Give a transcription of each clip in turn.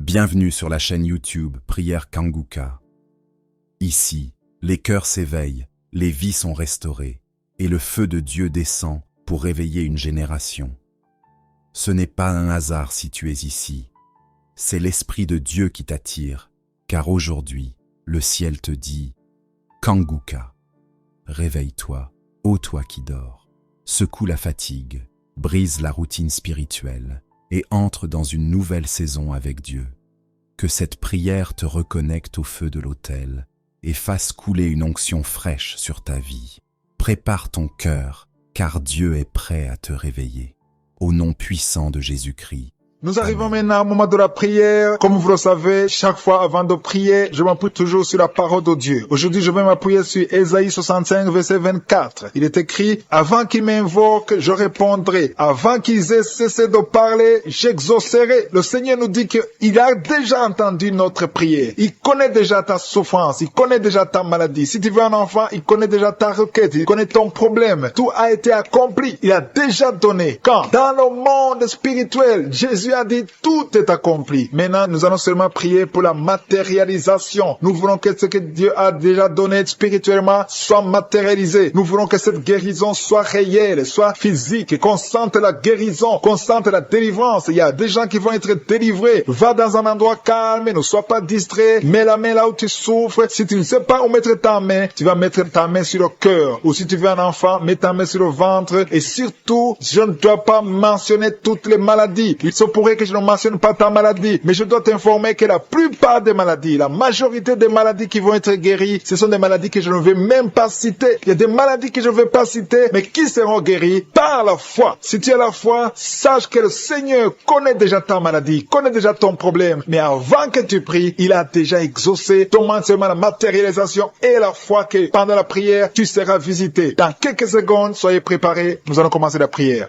Bienvenue sur la chaîne YouTube Prière Kanguka. Ici, les cœurs s'éveillent, les vies sont restaurées, et le feu de Dieu descend pour réveiller une génération. Ce n'est pas un hasard si tu es ici. C'est l'Esprit de Dieu qui t'attire, car aujourd'hui, le ciel te dit « Kanguka, réveille-toi, ô toi qui dors, secoue la fatigue, brise la routine spirituelle et entre dans une nouvelle saison avec Dieu. Que cette prière te reconnecte au feu de l'autel et fasse couler une onction fraîche sur ta vie. Prépare ton cœur, car Dieu est prêt à te réveiller. Au nom puissant de Jésus-Christ. Nous arrivons maintenant au moment de la prière. Comme vous le savez, chaque fois avant de prier, je m'appuie toujours sur la parole de Dieu. Aujourd'hui, je vais m'appuyer sur Ésaïe 65, verset 24. Il est écrit, « Avant qu'ils m'invoquent, je répondrai. Avant qu'ils aient cessé de parler, j'exaucerai. » Le Seigneur nous dit qu'il a déjà entendu notre prière. Il connaît déjà ta souffrance. Il connaît déjà ta maladie. Si tu veux un enfant, il connaît déjà ta requête. Il connaît ton problème. Tout a été accompli. Il a déjà donné. Quand? Dans le monde spirituel, Jésus a dit tout est accompli. Maintenant, nous allons seulement prier pour la matérialisation. Nous voulons que ce que Dieu a déjà donné spirituellement soit matérialisé. Nous voulons que cette guérison soit réelle, soit physique, qu'on sente la guérison, qu'on sente la délivrance. Il y a des gens qui vont être délivrés. Va dans un endroit calme, ne sois pas distrait. Mets la main là où tu souffres. Si tu ne sais pas où mettre ta main, tu vas mettre ta main sur le cœur. Ou si tu veux un enfant, mets ta main sur le ventre. Et surtout, je ne dois pas mentionner toutes les maladies. Il se pourrait que je ne mentionne pas ta maladie, mais je dois t'informer que la plupart des maladies, la majorité des maladies qui vont être guéries, ce sont des maladies que je ne vais même pas citer. Il y a des maladies que je ne vais pas citer, mais qui seront guéries par la foi. Si tu as la foi, sache que le Seigneur connaît déjà ta maladie, connaît déjà ton problème, mais avant que tu pries, il a déjà exaucé. Demande seulement la matérialisation et la foi que pendant la prière, tu seras visité. Dans quelques secondes, soyez préparés, nous allons commencer la prière.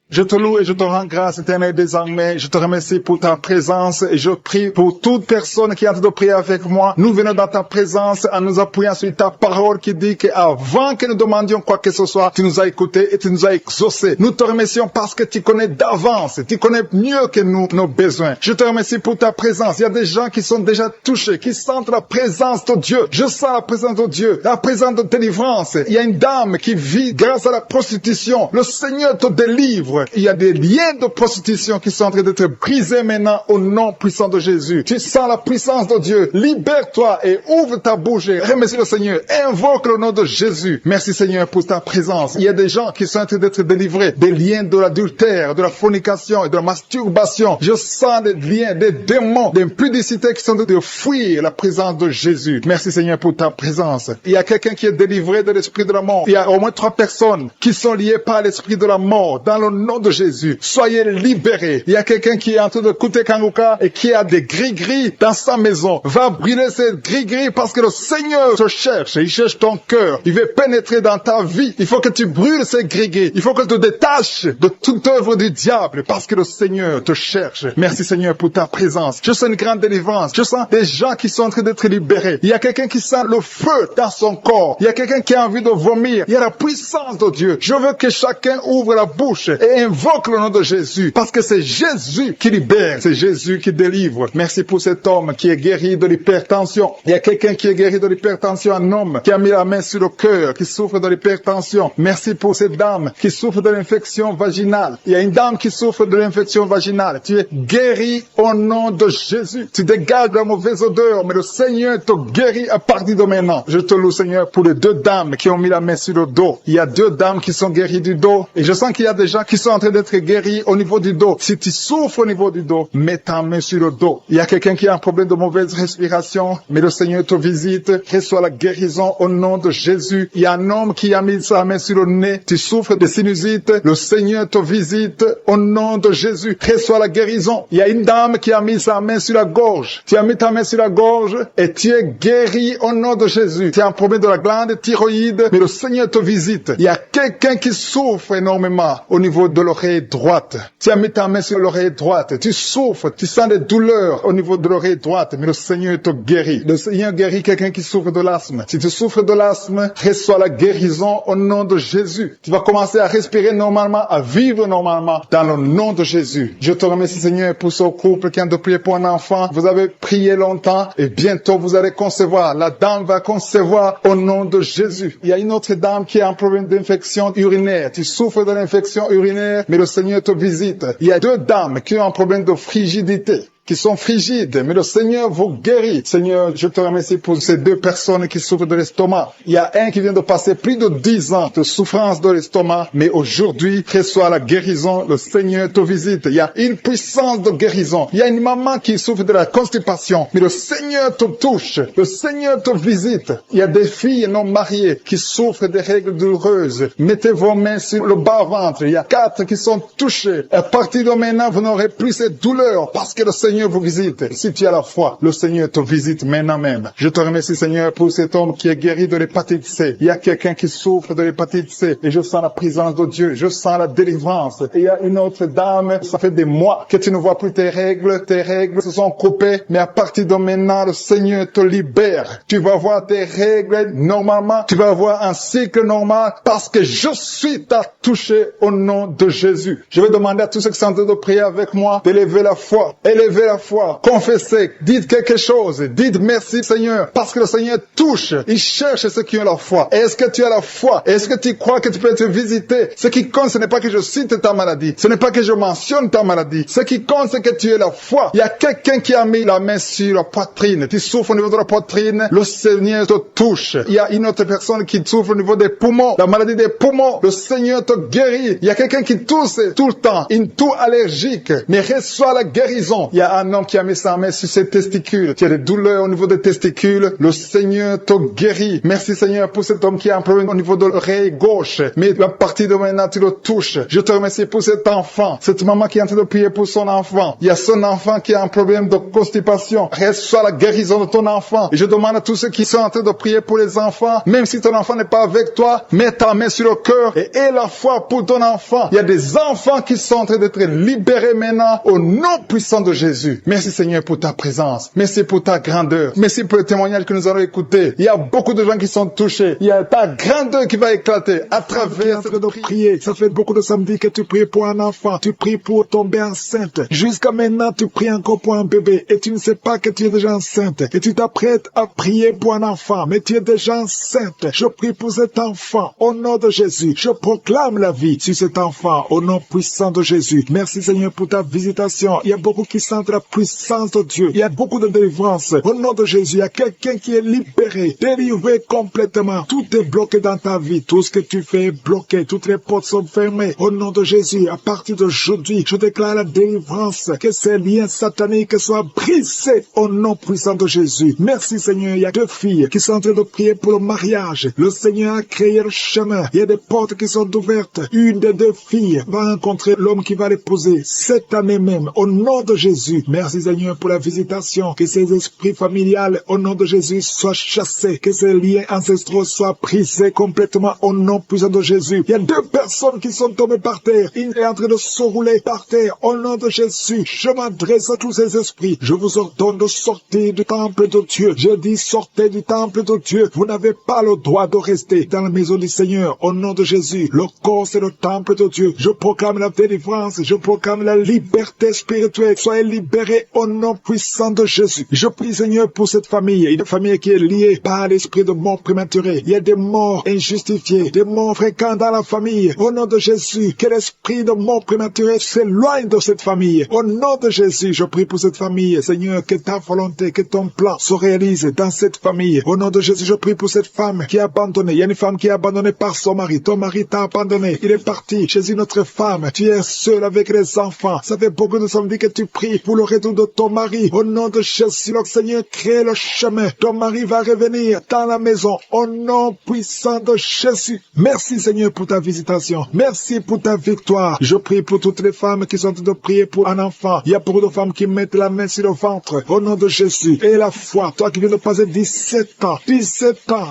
Je te loue et je te rends grâce, Éternel, désormais. Je te remercie pour ta présence et je prie pour toute personne qui est en train de prier avec moi. Nous venons dans ta présence en nous appuyant sur ta parole qui dit qu'avant que nous demandions quoi que ce soit, tu nous as écoutés et tu nous as exaucés. Nous te remercions parce que tu connais d'avance, tu connais mieux que nous nos besoins. Je te remercie pour ta présence. Il y a des gens qui sont déjà touchés, qui sentent la présence de Dieu. Je sens la présence de Dieu, la présence de délivrance. Il y a une dame qui vit grâce à la prostitution. Le Seigneur te délivre. Il y a des liens de prostitution qui sont en train d'être brisés maintenant au nom puissant de Jésus. Tu sens la puissance de Dieu. Libère-toi et ouvre ta bouche. Remercie le Seigneur. Invoque le nom de Jésus. Merci Seigneur pour ta présence. Il y a des gens qui sont en train d'être délivrés des liens de l'adultère, de la fornication et de la masturbation. Je sens des liens, des démons, des impudicités qui sont en train de fuir la présence de Jésus. Merci Seigneur pour ta présence. Il y a quelqu'un qui est délivré de l'esprit de la mort. Il y a au moins 3 personnes qui sont liées par l'esprit de la mort. Dans le nom de Jésus, soyez libérés. Il y a quelqu'un qui est en train de écouter Kanguka et qui a des gris-gris dans sa maison. Va brûler ces gris-gris parce que le Seigneur te cherche. Il cherche ton cœur. Il veut pénétrer dans ta vie. Il faut que tu brûles ces gris-gris. Il faut que tu te détaches de toute œuvre du diable parce que le Seigneur te cherche. Merci Seigneur pour ta présence. Je sens une grande délivrance. Je sens des gens qui sont en train d'être libérés. Il y a quelqu'un qui sent le feu dans son corps. Il y a quelqu'un qui a envie de vomir. Il y a la puissance de Dieu. Je veux que chacun ouvre la bouche et invoque le nom de Jésus, parce que c'est Jésus qui libère, c'est Jésus qui délivre. Merci pour cet homme qui est guéri de l'hypertension. Il y a quelqu'un qui est guéri de l'hypertension, un homme qui a mis la main sur le cœur, qui souffre de l'hypertension. Merci pour cette dame qui souffre de l'infection vaginale. Il y a une dame qui souffre de l'infection vaginale. Tu es guéri au nom de Jésus. Tu dégages la mauvaise odeur, mais le Seigneur te guérit à partir de maintenant. Je te loue Seigneur pour les 2 dames qui ont mis la main sur le dos. Il y a 2 dames qui sont guéries du dos et je sens qu'il y a des gens qui sont en train d'être guéri au niveau du dos. Si tu souffres au niveau du dos, mets ta main sur le dos. Il y a quelqu'un qui a un problème de mauvaise respiration, mais le Seigneur te visite. Reçois la guérison au nom de Jésus. Il y a un homme qui a mis sa main sur le nez. Tu souffres de sinusite. Le Seigneur te visite au nom de Jésus. Reçois la guérison. Il y a une dame qui a mis sa main sur la gorge. Tu as mis ta main sur la gorge et tu es guéri au nom de Jésus. Tu as un problème de la glande thyroïde, mais le Seigneur te visite. Il y a quelqu'un qui souffre énormément au niveau de l'oreille droite. Tu as mis ta main sur l'oreille droite. Tu souffres, tu sens des douleurs au niveau de l'oreille droite, mais le Seigneur te guérit. Le Seigneur guérit quelqu'un qui souffre de l'asthme. Si tu souffres de l'asthme, reçois la guérison au nom de Jésus. Tu vas commencer à respirer normalement, à vivre normalement dans le nom de Jésus. Je te remercie, Seigneur, pour ce couple qui a de prier pour un enfant. Vous avez prié longtemps et bientôt vous allez concevoir. La dame va concevoir au nom de Jésus. Il y a une autre dame qui a un problème d'infection urinaire. Tu souffres de l'infection urinaire, mais le Seigneur te visite. Il y a 2 dames qui ont un problème de frigidité, qui sont frigides, mais le Seigneur vous guérit. Seigneur, je te remercie pour ces 2 personnes qui souffrent de l'estomac. Il y a un qui vient de passer plus de 10 ans de souffrance de l'estomac, mais aujourd'hui, reçoit la guérison, le Seigneur te visite. Il y a une puissance de guérison. Il y a une maman qui souffre de la constipation, mais le Seigneur te touche, le Seigneur te visite. Il y a des filles non mariées qui souffrent des règles douloureuses. Mettez vos mains sur le bas-ventre. Il y a 4 qui sont touchés. À partir de maintenant, vous n'aurez plus cette douleur parce que le Seigneur vous visite. Si tu as la foi, le Seigneur te visite maintenant même. Je te remercie, Seigneur, pour cet homme qui est guéri de l'hépatite C. Il y a quelqu'un qui souffre de l'hépatite C et je sens la présence de Dieu. Je sens la délivrance. Et il y a une autre dame, ça fait des mois que tu ne vois plus tes règles se sont coupées, mais à partir de maintenant, le Seigneur te libère. Tu vas voir tes règles normalement, tu vas avoir un cycle normal parce que je suis touché au nom de Jésus. Je vais demander à tous ceux qui sont en train de prier avec moi d'élever la foi. Élevez la foi, confessez, dites quelque chose, dites merci Seigneur, parce que le Seigneur touche, il cherche ceux qui ont la foi. Est-ce que tu as la foi? Est-ce que tu crois que tu peux être visité? Ce qui compte, ce n'est pas que je cite ta maladie, ce n'est pas que je mentionne ta maladie, ce qui compte, c'est que tu aies la foi. Il y a quelqu'un qui a mis la main sur la poitrine, tu souffres au niveau de la poitrine, le Seigneur te touche. Il y a une autre personne qui souffre au niveau des poumons, la maladie des poumons, le Seigneur te guérit. Il y a quelqu'un qui tousse tout le temps, une toux allergique, mais reçoit la guérison. Il y a un homme qui a mis sa main sur ses testicules. Tu as des douleurs au niveau des testicules. Le Seigneur te guérit. Merci Seigneur pour cet homme qui a un problème au niveau de l'oreille gauche. Mais à partir de maintenant, tu le touches. Je te remercie pour cet enfant. Cette maman qui est en train de prier pour son enfant. Il y a son enfant qui a un problème de constipation. Reçois la guérison de ton enfant. Et je demande à tous ceux qui sont en train de prier pour les enfants, même si ton enfant n'est pas avec toi, mets ta main sur le cœur et aie la foi pour ton enfant. Il y a des enfants qui sont en train d'être libérés maintenant au nom puissant de Jésus. Merci Seigneur pour ta présence. Merci pour ta grandeur. Merci pour le témoignage que nous allons écouter. Il y a beaucoup de gens qui sont touchés. Il y a ta grandeur qui va éclater à travers cette prière. Ça fait beaucoup de samedis que tu pries pour un enfant. Tu pries pour tomber enceinte. Jusqu'à maintenant, tu pries encore pour un bébé. Et tu ne sais pas que tu es déjà enceinte. Et tu t'apprêtes à prier pour un enfant. Mais tu es déjà enceinte. Je prie pour cet enfant. Au nom de Jésus. Je proclame la vie sur cet enfant. Au nom puissant de Jésus. Merci Seigneur pour ta visitation. Il y a beaucoup qui sentent la puissance de Dieu. Il y a beaucoup de délivrance. Au nom de Jésus, il y a quelqu'un qui est libéré, délivré complètement. Tout est bloqué dans ta vie. Tout ce que tu fais est bloqué. Toutes les portes sont fermées. Au nom de Jésus, à partir d'aujourd'hui, je déclare la délivrance. Que ces liens sataniques soient brisés au nom puissant de Jésus. Merci Seigneur. Il y a 2 filles qui sont en train de prier pour le mariage. Le Seigneur a créé le chemin. Il y a des portes qui sont ouvertes. Une des 2 filles va rencontrer l'homme qui va l'épouser cette année même. Au nom de Jésus. Merci Seigneur pour la visitation. Que ces esprits familiales au nom de Jésus soient chassés. Que ces liens ancestraux soient brisés complètement au nom puissant de Jésus. Il y a 2 personnes qui sont tombées par terre. Une est en train de se rouler par terre. Au nom de Jésus, je m'adresse à tous ces esprits. Je vous ordonne de sortir du temple de Dieu. Je dis sortez du temple de Dieu. Vous n'avez pas le droit de rester dans la maison du Seigneur. Au nom de Jésus, le corps c'est le temple de Dieu. Je proclame la délivrance. Je proclame la liberté spirituelle. Soyez libérés au nom puissant de Jésus. Je prie Seigneur pour cette famille, une famille qui est liée par l'esprit de mort prématurée. Il y a des morts injustifiées, des morts fréquents dans la famille. Au nom de Jésus, que l'esprit de mort prématurée s'éloigne de cette famille. Au nom de Jésus, je prie pour cette famille. Seigneur, que ta volonté, que ton plan se réalise dans cette famille. Au nom de Jésus, je prie pour cette femme qui est abandonnée. Il y a une femme qui est abandonnée par son mari. Ton mari t'a abandonné. Il est parti chez une autre femme. Tu es seul avec les enfants. Ça fait beaucoup de samedis que tu pries pour le retour de ton mari. Au nom de Jésus, le Seigneur, crée le chemin. Ton mari va revenir dans la maison. Au nom puissant de Jésus. Merci Seigneur pour ta visitation. Merci pour ta victoire. Je prie pour toutes les femmes qui sont en train de prier pour un enfant. Il y a beaucoup de femmes qui mettent la main sur le ventre. Au nom de Jésus. Et la foi, toi qui viens de passer 17 ans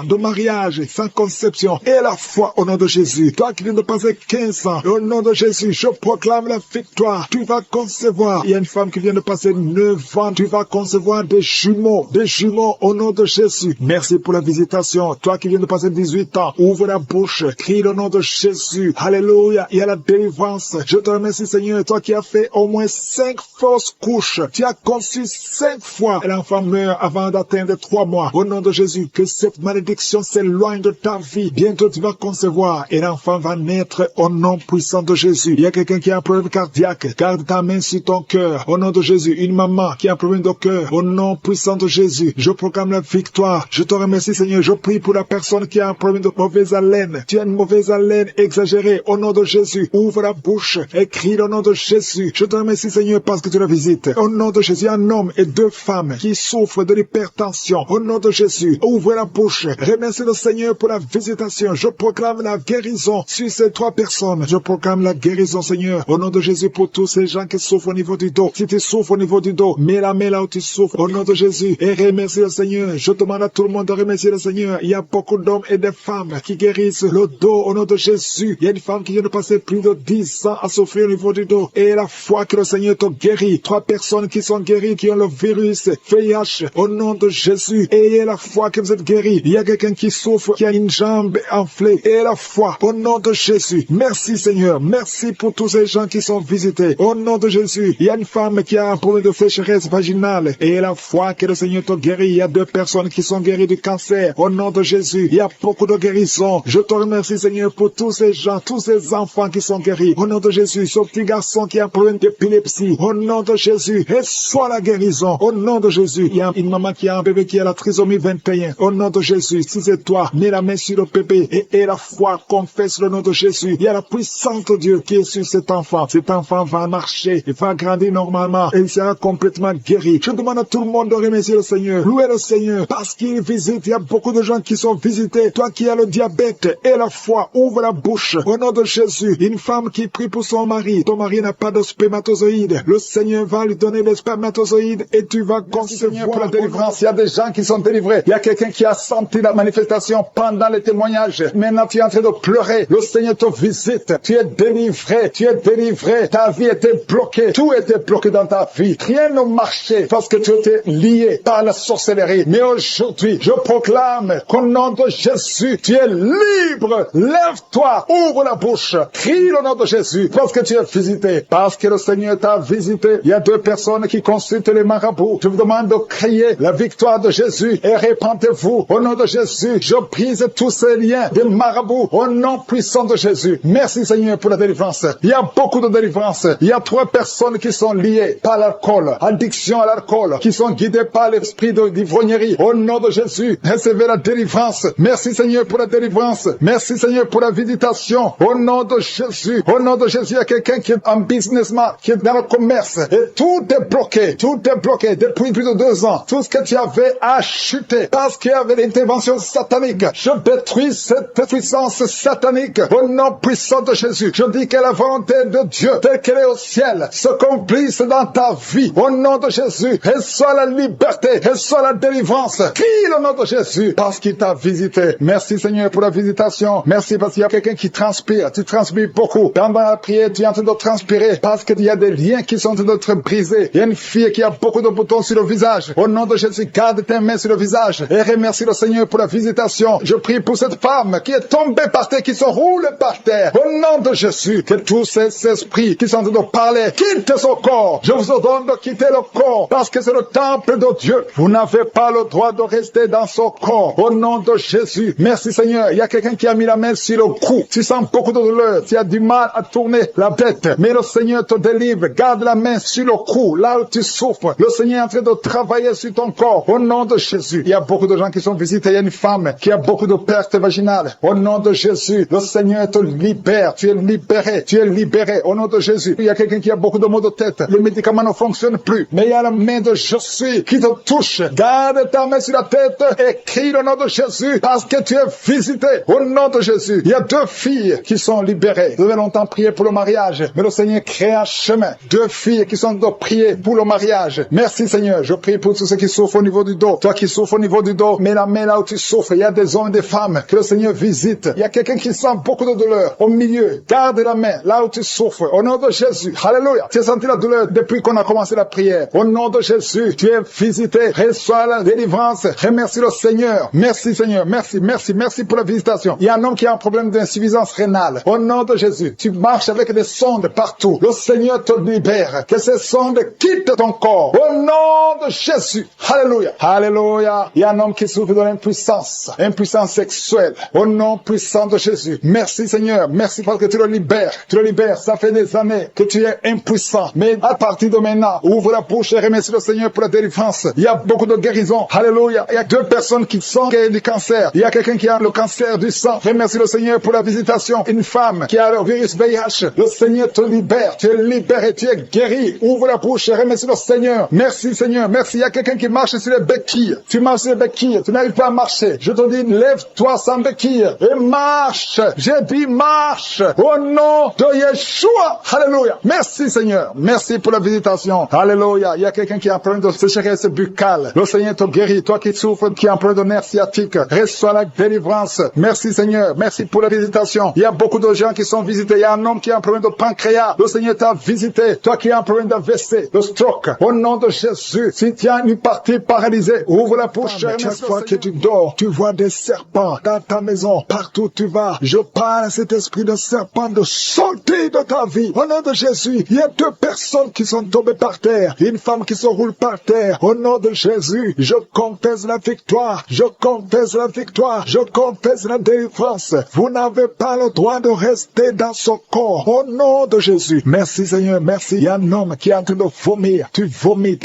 de mariage sans conception. Et la foi au nom de Jésus. Toi qui viens de passer 15 ans. Au nom de Jésus, je proclame la victoire. Tu vas concevoir. Il y a une femme qui vient de passer 9 ans. Tu vas concevoir des jumeaux au nom de Jésus. Merci pour la visitation. Toi qui viens de passer 18 ans, ouvre la bouche, crie le nom de Jésus. Alléluia. Il y a la délivrance. Je te remercie Seigneur. Toi qui as fait au moins 5 fausses couches. Tu as conçu 5 fois. Et l'enfant meurt avant d'atteindre 3 mois. Au nom de Jésus, que cette malédiction s'éloigne de ta vie. Bientôt tu vas concevoir et l'enfant va naître au nom puissant de Jésus. Il y a quelqu'un qui a un problème cardiaque. Garde ta main sur ton cœur. Au nom de Jésus. Une maman qui a un problème de cœur. Au nom puissant de Jésus. Je proclame la victoire. Je te remercie Seigneur. Je prie pour la personne qui a un problème de mauvaise haleine. Tu as une mauvaise haleine exagérée. Au nom de Jésus. Ouvre la bouche et crie le nom de Jésus. Je te remercie Seigneur parce que tu la visites. Au nom de Jésus. Un homme et 2 femmes qui souffrent de l'hypertension. Au nom de Jésus. Ouvre la bouche. Remercie le Seigneur pour la visitation. Je proclame la guérison sur ces 3 personnes. Je proclame la guérison Seigneur. Au nom de Jésus pour tous ces gens qui souffrent au niveau du dos. Si tu souffres au niveau du dos, mets la main là où tu souffres. Au nom de Jésus. Et remercie le Seigneur. Je demande à tout le monde de remercier le Seigneur. Il y a beaucoup d'hommes et de femmes qui guérissent le dos au nom de Jésus. Il y a une femme qui vient de passer plus de 10 ans à souffrir au niveau du dos. Et la foi que le Seigneur te guérit. 3 personnes qui sont guéries, qui ont le virus VIH au nom de Jésus. Et la foi que vous êtes guéris. Il y a quelqu'un qui souffre, qui a une jambe enflée. Et la foi au nom de Jésus. Merci Seigneur. Merci pour tous ces gens qui sont visités. Au nom de Jésus. Il y a une femme qui a un problème de sécheresse vaginale. Et la foi que le Seigneur te guérit. Il y a 2 personnes qui sont guéries du cancer. Au nom de Jésus. Il y a beaucoup de guérisons. Je te remercie Seigneur pour tous ces gens, tous ces enfants qui sont guéris. Au nom de Jésus. Ce petit garçon qui a un problème d'épilepsie. Au nom de Jésus. Et soit la guérison. Au nom de Jésus. Il y a une maman qui a un bébé qui a la trisomie 21. Au nom de Jésus. Si c'est toi, mets la main sur le bébé et la foi confesse le nom de Jésus. Il y a la puissance de Dieu qui est sur cet enfant. Cet enfant va marcher, il va grandir normalement et il sera complètement guéri. Je demande à tout le monde de remercier le Seigneur. Louez le Seigneur parce qu'il visite. Il y a beaucoup de gens qui sont visités. Toi qui as le diabète et la foi, ouvre la bouche. Au nom de Jésus, une femme qui prie pour son mari. Ton mari n'a pas de spermatozoïdes. Le Seigneur va lui donner les spermatozoïdes et tu vas concevoir pour la délivrance. Il y a des gens qui sont délivrés. Il y a quelqu'un qui a senti la manifestation pendant les témoignages. Maintenant tu es en train de pleurer. Le Seigneur te visite. Tu es délivré. Tu es délivré. Ta vie était bloquée. Tout était bloqué dans ta vie. Rien ne marchait parce que tu étais lié par la sorcellerie. Mais aujourd'hui, je proclame qu'au nom de Jésus, tu es libre. Lève-toi. Ouvre la bouche. Crie le nom de Jésus parce que tu es visité. Parce que le Seigneur t'a visité. Il y a 2 personnes qui consultent les marabouts. Je vous demande de crier la victoire de Jésus et répandez-vous. Au nom de Jésus, je brise tous ces liens des marabouts au nom puissant de Jésus. Merci Seigneur pour la délivrance. Il y a beaucoup de délivrance. Il y a 3 personnes qui sont liées par l'alcool, addiction à l'alcool, qui sont guidées par l'esprit d'ivrognerie. Au nom de Jésus, recevez la délivrance. Merci Seigneur pour la délivrance. Merci Seigneur pour la visitation. Au nom de Jésus. Au nom de Jésus, il y a quelqu'un qui est un businessman, qui est dans le commerce. Et tout est bloqué. Tout est bloqué depuis plus de 2 ans. Tout ce que tu avais a chuté parce qu'il y avait l'intervention satanique. Je détruis cette puissance satanique au nom puissant de Jésus. Je dis que la volonté de Dieu, telle qu'elle est au ciel, se accomplisse dans ta vie. Au nom de Jésus, reçois la liberté, reçois la délivrance. Crie le nom de Jésus parce qu'il t'a visité. Merci Seigneur pour la visitation. Merci parce qu'il y a quelqu'un qui transpire. Tu transpires beaucoup. Pendant la prière, tu es en train de transpirer parce qu'il y a des liens qui sont en train d'être brisés. Il y a une fille qui a beaucoup de boutons sur le visage. Au nom de Jésus, garde tes mains sur le visage et remercie le Seigneur pour la visitation. Je prie pour cette femme qui est tombée par terre, qui se roule par terre. Au nom de Jésus, que tous ces esprits qui sont en train de parler quittent son corps. Je vous ordonne de quitter le corps parce que c'est le temple de Dieu. Vous n'avez pas le droit de rester dans son corps. Au nom de Jésus. Merci Seigneur. Il y a quelqu'un qui a mis la main sur le cou. Tu sens beaucoup de douleur. Tu as du mal à tourner la tête. Mais le Seigneur te délivre. Garde la main sur le cou, là où tu souffres. Le Seigneur est en train de travailler sur ton corps. Au nom de Jésus. Il y a beaucoup de gens qui sont visités. Il y a une femme qui a beaucoup de pertes vaginales. Au nom de Jésus. Le Seigneur te libère. Tu es libéré. Tu es libéré. Au nom de Jésus. Il y a quelqu'un qui a beaucoup de maux de tête. Les médicaments main ne fonctionne plus. Mais il y a la main de Jésus qui te touche. Garde ta main sur la tête et crie le nom de Jésus parce que tu es visité. Au nom de Jésus, il y a 2 filles qui sont libérées. Nous avons longtemps prié pour le mariage, mais le Seigneur crée un chemin. 2 filles qui sont de prier pour le mariage. Merci Seigneur. Je prie pour tous ceux qui souffrent au niveau du dos. Toi qui souffres au niveau du dos, mets la main là où tu souffres. Il y a des hommes et des femmes que le Seigneur visite. Il y a quelqu'un qui sent beaucoup de douleur au milieu. Garde la main là où tu souffres. Au nom de Jésus. Alléluia. Tu as senti la douleur depuis qu'on a commencé la prière. Au nom de Jésus, tu es visité. Reçois la délivrance. Remercie le Seigneur. Merci Seigneur. Merci pour la visitation. Il y a un homme qui a un problème d'insuffisance rénale. Au nom de Jésus, tu marches avec des sondes partout. Le Seigneur te libère. Que ces sondes quittent ton corps. Au nom de Jésus. Alléluia. Alléluia. Il y a un homme qui souffre de l'impuissance. Impuissance sexuelle. Au nom puissant de Jésus. Merci Seigneur. Merci parce que tu le libères. Tu le libères. Ça fait des années que tu es impuissant. Mais à partir de maintenant, ouvre la bouche et remercie le Seigneur pour la délivrance. Il y a beaucoup de guérisons. Alléluia. Il y a 2 personnes qui sont guéries du cancer. Il y a quelqu'un qui a le cancer du sang. Remercie le Seigneur pour la visitation. Une femme qui a le virus VIH. Le Seigneur te libère. Tu es libéré. Tu es guéri. Ouvre la bouche et remercie le Seigneur. Merci Seigneur. Merci. Il y a quelqu'un qui marche sur les béquilles. Tu marches sur les béquilles. Tu n'arrives pas à marcher. Je te dis, lève-toi sans béquille et marche. J'ai dit marche. Au nom de Yeshua. Alléluia. Merci Seigneur. Merci pour la visitation. Alléluia. Il y a quelqu'un qui a un problème de sécheresse buccale. Le Seigneur te guérit. Toi qui souffres, qui a un problème de nerf sciatique, reçois la délivrance. Merci Seigneur. Merci pour la visitation. Il y a beaucoup de gens qui sont visités. Il y a un homme qui a un problème de pancréas. Le Seigneur t'a visité. Toi qui as un problème d'AVC, de stroke. Au nom de Jésus. Si tu as une partie paralysée, ouvre la bouche. Chaque fois que tu dors, tu vois des serpents dans ta maison. Partout où tu vas, je parle à cet esprit de serpent de sortir de ta vie. Au nom de Jésus, il y a 2 personnes qui sont tombées par terre. Une femme qui se roule par terre. Au nom de Jésus, je confesse la victoire. Je confesse la victoire. Je confesse la délivrance. Vous n'avez pas le droit de rester dans son corps. Au nom de Jésus. Merci Seigneur, merci. Il y a un homme qui est en train de vomir. Tu vomis.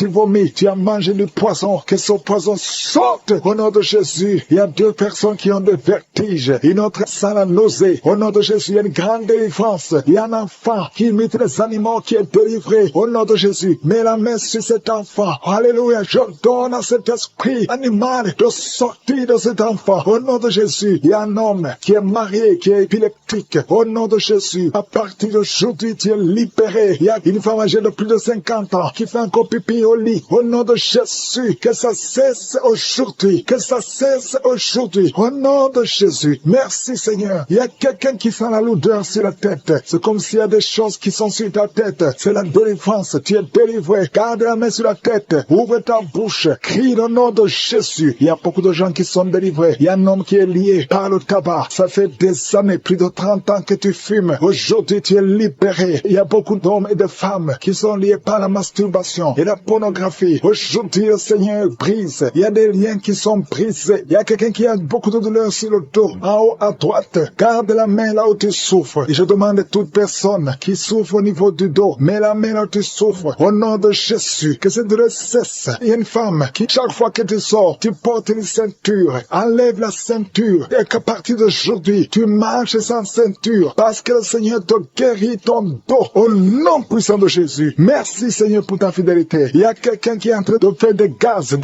Tu as mangé du poison. Que ce poison sorte. Au nom de Jésus. Il y a 2 personnes qui ont des vertiges. Une autre sent la nausée. Au nom de Jésus, il y a une grande délivrance. Il y a un enfant qui imite les animaux qui est délivré. Au nom de Jésus. Mets la main sur cet enfant. Alléluia. Je donne à cet esprit animal de sortir de cet enfant. Au nom de Jésus. Il y a un homme qui est marié, qui est épileptique. Au nom de Jésus. À partir d'aujourd'hui, tu es libéré. Il y a une femme âgée de plus de 50 ans qui fait encore pipi au lit. Au nom de Jésus. Que ça cesse aujourd'hui. Que ça cesse aujourd'hui. Au nom de Jésus. Merci Seigneur. Il y a quelqu'un qui sent la lourdeur sur la tête. C'est comme s'il y a des choses qui sont sur ta tête. C'est la délivrance. Tu es délivré. Garde la main sur la tête. Ouvre ta bouche. Crie le nom de Jésus. Il y a beaucoup de gens qui sont délivrés. Il y a un homme qui est lié par le tabac. Ça fait des années, plus de 30 ans que tu fumes. Aujourd'hui, tu es libéré. Il y a beaucoup d'hommes et de femmes qui sont liés par la masturbation et la pornographie. Aujourd'hui, le Seigneur brise. Il y a des liens qui sont brisés. Il y a quelqu'un qui a beaucoup de douleur sur le dos. En haut à droite. Garde la main là où tu souffres. Et je demande à toute personne qui souffre au niveau du dos, mets la main là où tu souffres. Au nom de Jésus, que cette douleur cesse. Il y a une femme qui, chaque fois que tu sors, tu portes une ceinture. Enlève la ceinture. Et qu'à partir d'aujourd'hui, tu marches sans ceinture. Parce que le Seigneur te guérit ton dos. Au nom puissant de Jésus. Merci Seigneur pour ta fidélité. Il y a quelqu'un qui est en train de faire des gaz.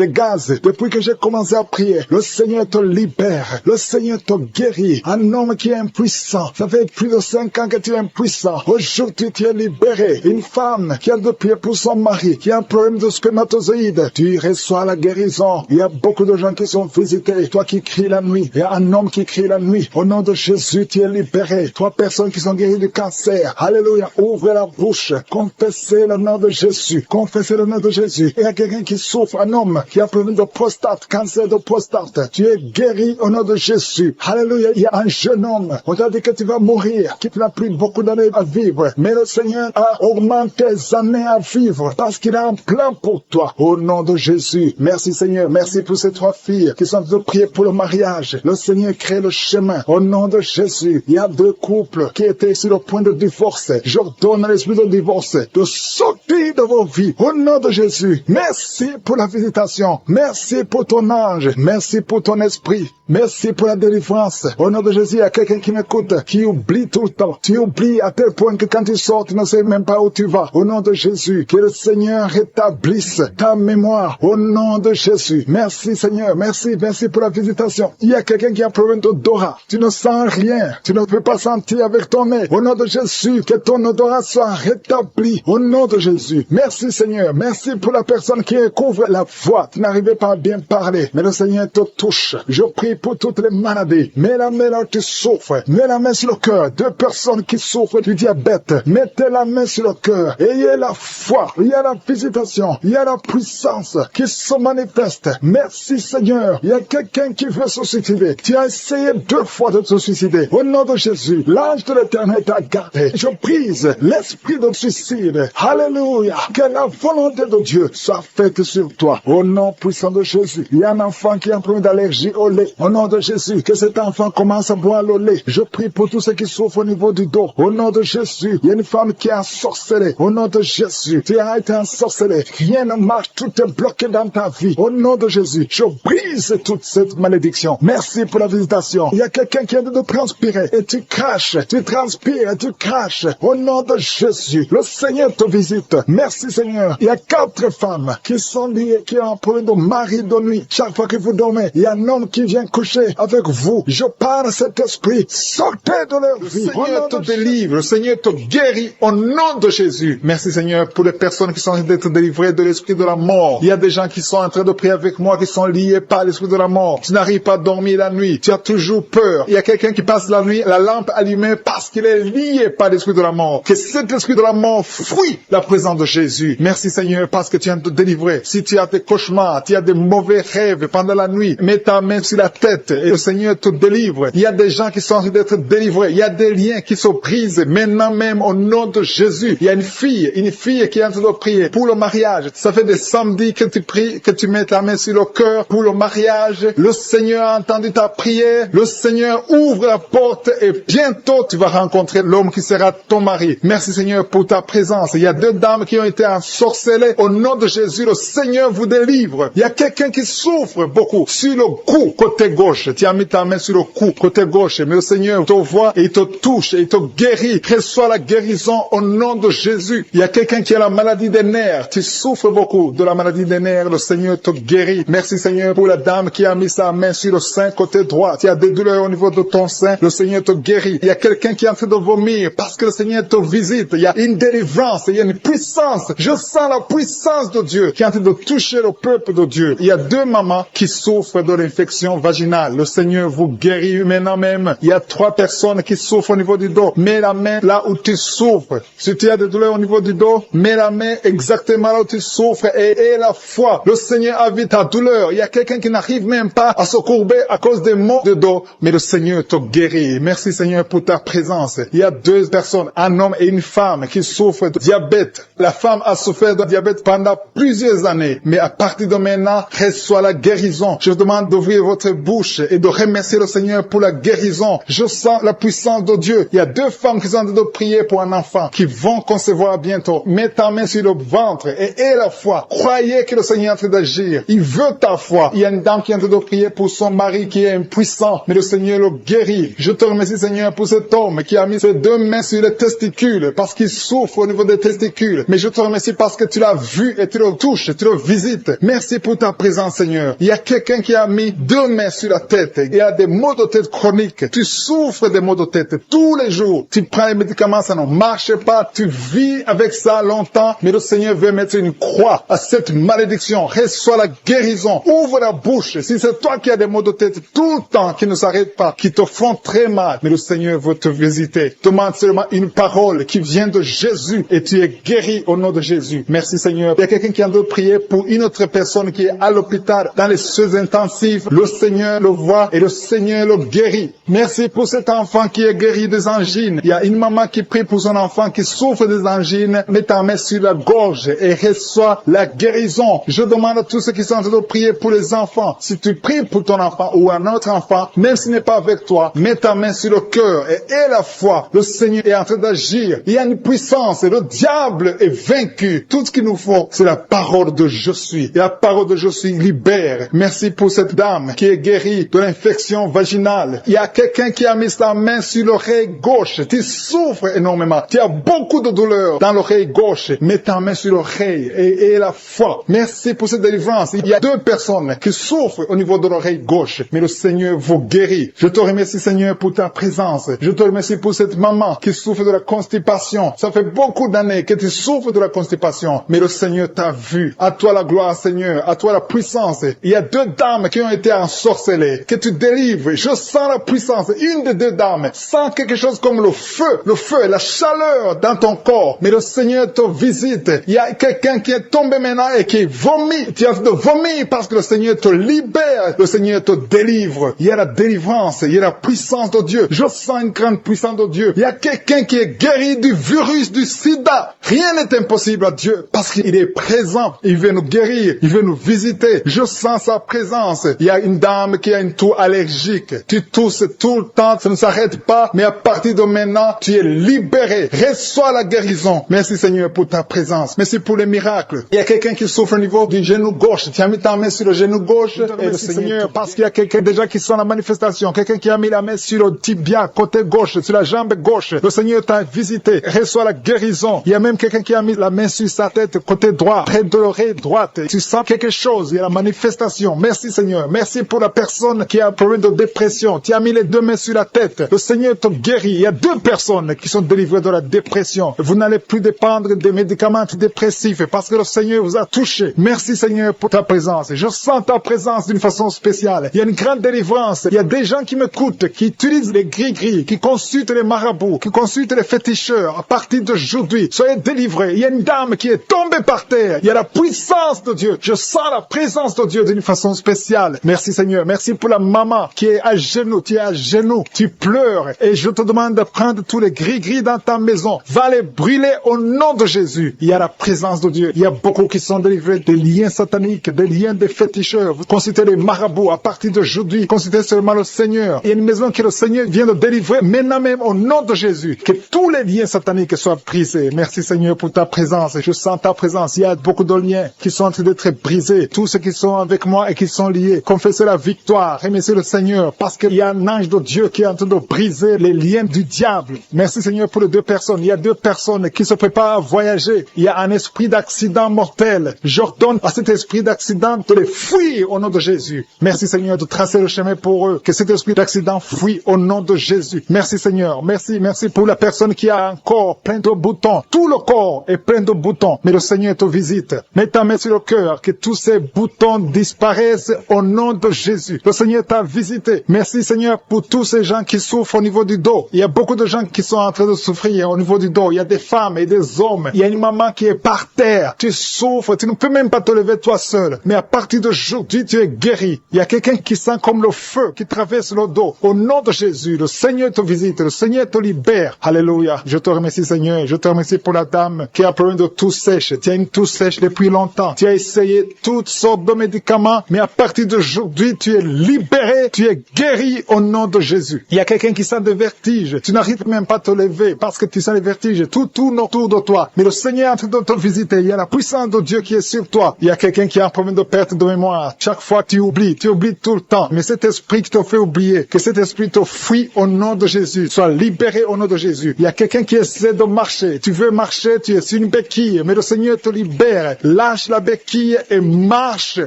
Depuis que j'ai commencé à prier, le Seigneur te libère. Le Seigneur te guérit. Un homme qui est impuissant. Ça fait plus de 5 ans que tu es impuissant. Aujourd'hui, tu es libéré. Une femme qui a de prier pour son mari, qui a un problème de spermatozoïde. Tu reçois la guérison. Il y a beaucoup de gens qui sont visités. Toi qui cries la nuit. Il y a un homme qui crie la nuit. Au nom de Jésus, tu es libéré. 3 personnes qui sont guéries du cancer. Alléluia. Ouvrez la bouche. Confessez le nom de Jésus. Confessez le nom de Jésus. Il y a quelqu'un qui souffre, un homme qui a un problème de prostate, cancer de prostate. Tu es guéri au nom de Jésus. Alléluia. Il y a un jeune homme. On t'a dit que tu vas mourir, que tu n'as plus beaucoup d'années à vivre. Mais le Seigneur a augmenté tes années à vivre parce qu'il a un plan pour toi. Au nom de Jésus. Merci Seigneur. Merci pour ces 3 filles qui sont de prier pour le mariage. Le Seigneur crée le chemin. Au nom de Jésus. Il y a 2 couples qui étaient sur le point de divorce. J'ordonne à l'esprit de divorce de sortir de vos vies. Au nom de Jésus, merci pour la visitation. Merci pour ton ange. Merci pour ton esprit. Merci pour la délivrance. Au nom de Jésus, il y a quelqu'un qui m'écoute, qui oublie tout le temps. Tu oublies à tel point que quand tu sors, tu ne sais même pas où tu vas. Au nom de Jésus, que le Seigneur rétablisse ta mémoire. Au nom de Jésus. Merci Seigneur. Merci pour la visitation. Il y a quelqu'un qui a un problème d'odorat. Tu ne sens rien. Tu ne peux pas sentir avec ton nez. Au nom de Jésus, que ton odorat soit rétabli. Au nom de Jésus. Merci Seigneur. Merci pour la personne qui couvre la voix. Tu n'arrivais pas à bien parler. Mais le Seigneur te touche. Je prie pour toutes les maladies. Mets la main là où tu souffres. Mets la main sur le cœur. 2 personnes qui souffrent du diabète. Mettez la main sur le cœur. Ayez la foi. Il y a la visitation. Il y a la puissance qui se manifeste. Merci Seigneur. Il y a quelqu'un qui veut se suicider. Tu as essayé 2 fois de te suicider. Au nom de Jésus, l'ange de l'Éternel t'a gardé. Je brise l'esprit de suicide. Alléluia. Que la volonté de Dieu soit faite sur toi. Au nom puissant de Jésus. Il y a un enfant qui a un problème d'allergie au lait. Au nom de Jésus, que cet enfant commence à boire le lait. Je prie pour tous ceux qui souffrent au niveau du dos. Au nom de Jésus, il y a une femme qui a ensorcelé. Au nom de Jésus, tu as été ensorcelé. Rien ne marche, tout est bloqué dans ta vie. Au nom de Jésus, je brise toute cette malédiction. Merci pour la visitation. Il y a quelqu'un qui vient de transpirer et tu craches, tu transpires et tu craches. Au nom de Jésus, le Seigneur te visite. Merci Seigneur. Il y a 4 femmes qui sont liées, qui ont un problème de mari de nuit. Chaque fois que vous dormez, il y a un homme qui vient coucher avec vous. Je parle cet esprit. Sortez de leur vie. Le Seigneur te délivre. Le Seigneur te guérit au nom de Jésus. Merci Seigneur pour les personnes qui sont en train d'être délivrées de l'esprit de la mort. Il y a des gens qui sont en train de prier avec moi, qui sont liés par l'esprit de la mort. Tu n'arrives pas à dormir la nuit. Tu as toujours peur. Il y a quelqu'un qui passe la nuit, la lampe allumée parce qu'il est lié par l'esprit de la mort. Que cet esprit de la mort fuit la présence de Jésus. Merci Seigneur parce que tu viens de te délivrer. Si tu as des cauchemars, tu as des mauvais rêves pendant la nuit, mets ta main sur la tête et le Seigneur te délivre. Il y a des gens qui sont en train d'être délivrés. Il y a des liens qui se brisent maintenant même au nom de Jésus. Il y a une fille qui est en train de prier pour le mariage. Ça fait des samedis que tu pries, que tu mets ta main sur le cœur pour le mariage. Le Seigneur a entendu ta prière. Le Seigneur ouvre la porte et bientôt tu vas rencontrer l'homme qui sera ton mari. Merci Seigneur pour ta présence. Il y a 2 dames qui ont été ensorcelées. Au nom de Jésus, le Seigneur vous délivre. Il y a quelqu'un qui souffre beaucoup sur le cou, côté gauche. Tu as mis ta main sur le cou, côté gauche. Mais le Seigneur te voit et il te touche et il te guérit. Reçois la guérison au nom de Jésus. Il y a quelqu'un qui a la maladie des nerfs. Tu souffres beaucoup de la maladie des nerfs. Le Seigneur te guérit. Merci Seigneur pour la dame qui a mis sa main sur le sein côté droit. Tu as des douleurs au niveau de ton sein. Le Seigneur te guérit. Il y a quelqu'un qui est en train de vomir parce que le Seigneur te visite. Il y a une délivrance. Il y a une puissance. Je sens la puissance de Dieu qui est en train de toucher le peuple de Dieu. Il y a 2 mamans qui souffrent de l'infection vaginale. Le Seigneur vous guérit maintenant même. Il y a 3 personnes qui souffrent au niveau du dos. Mets la main là où tu souffres. Si tu as des douleurs au niveau du dos, mets la main exactement là où tu souffres et aie la foi. Le Seigneur a vu ta douleur. Il y a quelqu'un qui n'arrive même pas à se courber à cause des maux de dos, mais le Seigneur te guérit. Merci Seigneur pour ta présence. Il y a 2 personnes, un homme et une femme qui souffrent de diabète. La femme a souffert de diabète pendant plusieurs années, mais à partir de maintenant, reçoit la guérison. Je vous demande d'ouvrir votre bouche et de remercier le Seigneur pour la guérison. Je sens la puissance de Dieu. Il y a 2 femmes qui sont en train de prier pour un enfant qui vont concevoir bientôt. Mets ta main sur le ventre et aie la foi. Croyez que le Seigneur est en train d'agir. Il veut ta foi. Il y a une dame qui est en train de prier pour son mari qui est impuissant, mais le Seigneur le guérit. Je te remercie Seigneur pour cet homme qui a mis ses 2 mains sur les testicules parce qu'il souffre au niveau des testicules. Mais je te remercie parce que tu l'as vu et tu le touches, tu le visites. Merci pour ta présence Seigneur. Il y a quelqu'un qui a mis 2 mains sur la tête. Il y a des maux de tête chroniques. Tu souffres des maux de tête tous les jours. Tu prends les médicaments, ça ne marche pas. Tu vis avec ça longtemps. Mais le Seigneur veut mettre une croix à cette malédiction. Reçois la guérison. Ouvre la bouche. Si c'est toi qui as des maux de tête tout le temps qui ne s'arrêtent pas, qui te font très mal, mais le Seigneur veut te visiter. Demande seulement une parole qui vient de Jésus et tu es guéri au nom de Jésus. Merci Seigneur. Il y a quelqu'un qui a de prier pour une autre personne qui est à l'hôpital dans les soins intensifs. Le Seigneur le voit et le Seigneur le guérit. Merci pour cet enfant qui est guéri des angines. Il y a une maman qui prie pour son enfant qui souffre des angines. Mets ta main sur la gorge et reçois la guérison. Je demande à tous ceux qui sont en train de prier pour les enfants. Si tu pries pour ton enfant ou un autre enfant, même s'il n'est pas avec toi, mets ta main sur le cœur et aie la foi. Le Seigneur est en train d'agir. Il y a une puissance et le diable est vaincu. Tout ce qu'il nous faut, c'est la parole de je suis. Et la parole de je suis libère. Merci pour cette dame qui est guérie de l'infection vaginale. Il y a quelqu'un qui a mis sa main sur l'oreille gauche. Tu souffres énormément. Tu as beaucoup de douleur dans l'oreille gauche. Mets ta main sur l'oreille et la foi. Merci pour cette délivrance. Il y a 2 personnes qui souffrent au niveau de l'oreille gauche. Mais le Seigneur vous guérit. Je te remercie, Seigneur, pour ta présence. Je te remercie pour cette maman qui souffre de la constipation. Ça fait beaucoup d'années que tu souffres de la constipation. Mais le Seigneur t'a vu. À toi la gloire, Seigneur. À toi la puissance. Il y a 2 dames qui ont été ensorcelées. Que tu délivres. Je sens la puissance. Une des 2 dames sent quelque chose comme le feu, la chaleur dans ton corps. Mais le Seigneur te visite. Il y a quelqu'un qui est tombé maintenant et qui vomit. Tu as de vomir parce que le Seigneur te libère. Le Seigneur te délivre. Il y a la délivrance. Il y a la puissance de Dieu. Je sens une grande puissance de Dieu. Il y a quelqu'un qui est guéri du virus du sida. Rien n'est impossible à Dieu parce qu'il est présent. Il veut nous guérir. Il veut nous visiter. Je sens sa présence. Il y a une dame qui a une toux allergique. Tu tousses tout le temps. Ça ne s'arrête pas. Mais à partir de maintenant, tu es libéré. Reçois la guérison. Merci Seigneur pour ta présence. Merci pour les miracles. Il y a quelqu'un qui souffre au niveau du genou gauche. Tu as mis ta main sur le genou gauche. Et le Seigneur, parce qu'il y a quelqu'un déjà qui sent la manifestation. Quelqu'un qui a mis la main sur le tibia, côté gauche, sur la jambe gauche. Le Seigneur t'a visité. Reçois la guérison. Il y a même quelqu'un qui a mis la main sur sa tête, côté droit, près de l'oreille droite. Tu sens quelque chose. Il y a la manifestation. Merci Seigneur. Merci pour la personne qui a un problème de dépression. Tu as mis les 2 mains sur la tête. Le Seigneur te guérit. Il y a 2 personnes qui sont délivrées de la dépression. Vous n'allez plus dépendre des médicaments antidépressifs parce que le Seigneur vous a touché. Merci Seigneur pour ta présence. Je sens ta présence d'une façon spéciale. Il y a une grande délivrance. Il y a des gens qui m'écoutent, qui utilisent les gris-gris, qui consultent les marabouts, qui consultent les féticheurs. À partir d'aujourd'hui, soyez délivrés. Il y a une dame qui est tombée par terre. Il y a la puissance de Dieu. Je sens la présence de Dieu d'une façon spéciale. Merci Seigneur. Merci pour la maman qui est à genoux. Tu es à genoux. Tu pleures. Et je te demande de prendre tous les gris-gris dans ta maison. Va les brûler au nom de Jésus. Il y a la présence de Dieu. Il y a beaucoup qui sont délivrés des liens sataniques, des liens des féticheurs. Vous consultez les marabouts. À partir d'aujourd'hui, consultez seulement le Seigneur. Il y a une maison que le Seigneur vient de délivrer maintenant même au nom de Jésus. Que tous les liens sataniques soient brisés. Merci Seigneur pour ta présence. Je sens ta présence. Il y a beaucoup de liens qui sont en train d'être brisés. Tous ceux qui sont avec moi et qui sont liés, confessez la victoire. Remerciez le Seigneur parce qu'il y a un ange de Dieu qui est en train de briser les liens du diable. Merci Seigneur pour les 2 personnes. Il y a 2 personnes qui se préparent à voyager. Il y a un esprit d'accident mortel. J'ordonne à cet esprit d'accident de les fuir au nom de Jésus. Merci Seigneur de tracer le chemin pour eux. Que cet esprit d'accident fuit au nom de Jésus. Merci Seigneur. Merci pour la personne qui a un corps plein de boutons. Tout le corps est plein de boutons. Mais le Seigneur te visite. Mets ta main sur le cœur. Que tous ces boutons disparaissent au nom de Jésus. Le Seigneur t'a visité. Merci Seigneur pour tous ces gens qui souffrent au niveau du dos. Il y a beaucoup de gens qui sont en train de souffrir au niveau du dos. Il y a des femmes et des hommes. Il y a une maman qui est par terre. Tu souffres. Tu ne peux même pas te lever toi seul. Mais à partir d'aujourd'hui, tu es guéri. Il y a quelqu'un qui sent comme le feu qui traverse le dos. Au nom de Jésus, le Seigneur te visite. Le Seigneur te libère. Alléluia. Je te remercie Seigneur. Je te remercie pour la dame qui a un problème de toux sèche. Tu as une toux sèche depuis longtemps. Tu as essayé toutes sortes de médicaments. Mais à partir d'aujourd'hui, tu es libéré. Tu es guéri au nom de Jésus. Il y a quelqu'un qui sent des vertiges. Tu n'arrives même pas à te lever parce que tu sens les vertiges. Tout tourne autour de toi. Mais le Seigneur est en train de te visiter. Il y a la puissance de Dieu qui est sur toi. Il y a quelqu'un qui a un problème de perte de mémoire. Chaque fois tu oublies tout le temps. Mais cet esprit qui te fait oublier, que cet esprit te fuit au nom de Jésus. Sois libéré au nom de Jésus. Il y a quelqu'un qui essaie de marcher. Tu veux marcher, tu es sur une béquille. Mais le Seigneur te libère. Lâche la béquille et marche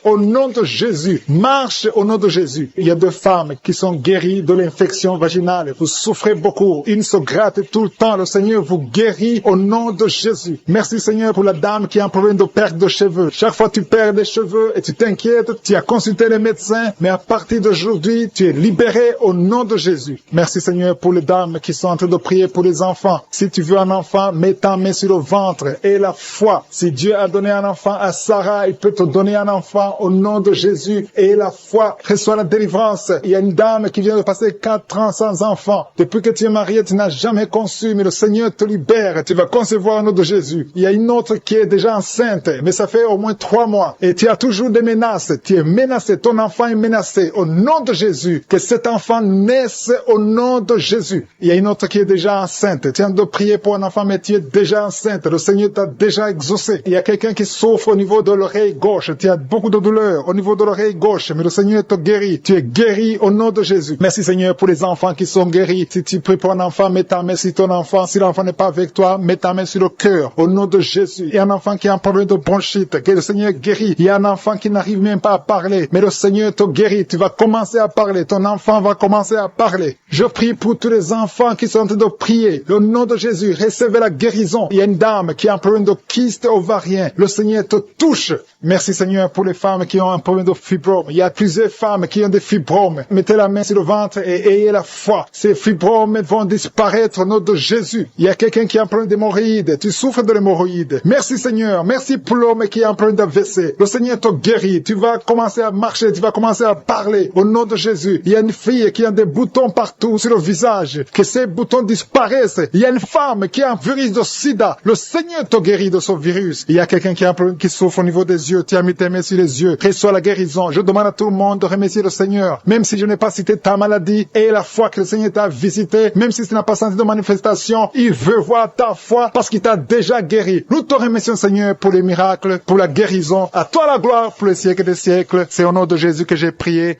au nom de Jésus. Marche au nom de Jésus. Il y a 2 femmes qui sont guéries de l'infection vaginale. Vous souffrez beaucoup. Une se gratte tout le temps. Le Seigneur vous guérit au nom de Jésus. Merci Seigneur pour la dame qui a un problème de perte de cheveux. Chaque fois tu perds des cheveux et tu t'inquiètes, tu as consulté les médecins, mais à partir d'aujourd'hui, tu es libéré au nom de Jésus. Merci Seigneur pour les dames qui sont en train de prier pour les enfants. Si tu veux un enfant, mets ta main sur le ventre et la foi. Si Dieu a donné un enfant à Sarah, il peut te donner un enfant au nom de Jésus et la foi. Reçois la délivrance. Il y a une dame qui vient de passer 4 ans sans enfant. Depuis que tu es marié, tu n'as jamais conçu, mais le Seigneur te libère. Tu vas concevoir au nom de Jésus. Il y a une autre qui est déjà enceinte, mais ça fait au moins 3 mois. Et tu as toujours des menaces. Tu es menacé. Ton enfant est menacé. Au nom de Jésus, que cet enfant naisse au nom de Jésus. Il y a une autre qui est déjà enceinte. Tu as de prier pour un enfant mais tu es déjà enceinte. Le Seigneur t'a déjà exaucé. Il y a quelqu'un qui souffre au niveau de l'oreille gauche. Tu as beaucoup de douleur au niveau de l'oreille gauche, mais le Seigneur te guérit. Tu es guéri au nom de Jésus. Merci Seigneur pour les enfants qui sont guéris. Si tu pries pour un enfant, mets ta main sur ton enfant. Si l'enfant n'est pas avec toi, mets ta main sur le cœur. Au nom de Jésus. Il y a un enfant qui a un problème de bronchite, que le Seigneur guérit. Il y a un enfant qui n'arrive même pas à parler, mais le Seigneur te guérit. Tu vas commencer à parler. Ton enfant va commencer à parler. Je prie pour tous les enfants qui sont en train de prier. Au nom de Jésus, recevez la guérison. Il y a une dame qui a un problème de kyste ovarien. Le Seigneur te touche. Merci Seigneur pour les femmes qui ont un problème de fibrome. Il y a plusieurs femmes qui ont des fibromes. Mettez la main sur le ventre et ayez la foi. Ces fibromes vont disparaître au nom de Jésus. Il y a quelqu'un qui a un problème d'hémorroïdes. Tu souffres de l'hémorroïde. Merci Seigneur. Merci pour l'homme qui a un problème d'AVC. Le Seigneur te guérit. Tu vas commencer à marcher. Tu vas commencer à parler au nom de Jésus. Il y a une fille qui a des boutons partout sur le visage. Que ces boutons disparaissent. Il y a une femme qui a un virus de sida. Le Seigneur te guérit de ce virus. Il y a quelqu'un qui a un problème qui souffre au niveau des yeux. Tu as mis tes mains sur les yeux. Reçois la guérison. Je demande à tout le monde de remercier le Seigneur. Même si je n'ai pas cité ta maladie et la foi que le Seigneur t'a visité, même si tu n'as pas senti de manifestation, il veut voir ta foi parce qu'il t'a déjà guéri. Nous te remercions Seigneur pour les miracles, pour la guérison. À toi la gloire pour les siècles des siècles. C'est au nom de Jésus que j'ai prié.